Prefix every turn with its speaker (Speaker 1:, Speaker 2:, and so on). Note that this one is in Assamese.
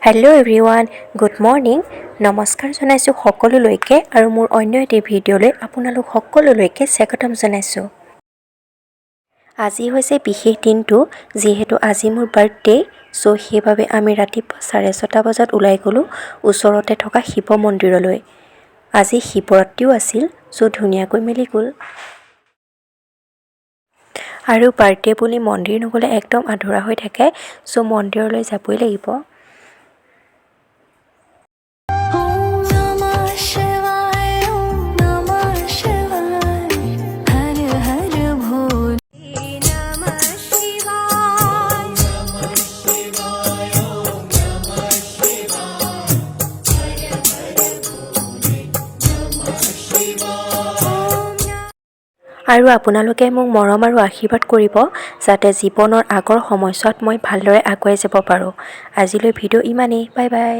Speaker 1: Hello' everyone, good morning. নমস্কাৰ জনাইছোঁ সকলোলৈকে আৰু মোৰ অন্য এটি ভিডিঅ'লৈ আপোনালোক সকলোলৈকে স্বাগতম জনাইছোঁ। আজি হৈছে বিশেষ দিনটো, যিহেতু আজি মোৰ বাৰ্থডে', চ' সেইবাবে আমি ৰাতিপুৱা 6:30 বজাত ওলাই গ'লোঁ ওচৰতে থকা শিৱ মন্দিৰলৈ। আজি শিৱৰাত্ৰিও আছিল, চ' ধুনীয়াকৈ মিলি গ'ল। আৰু বাৰ্থডে' বুলি মন্দিৰ নগ'লে একদম আধৰুৱা হৈ থাকে, চ' মন্দিৰলৈ যাবই লাগিব। আৰু আপোনালোকে মোক মৰম আৰু আশীৰ্বাদ কৰিব, যাতে জীৱনৰ আগৰ সময়ছোৱাত মই ভালদৰে আগুৱাই যাব পাৰোঁ। আজিলৈ ভিডিঅ' ইমানেই। Bye bye.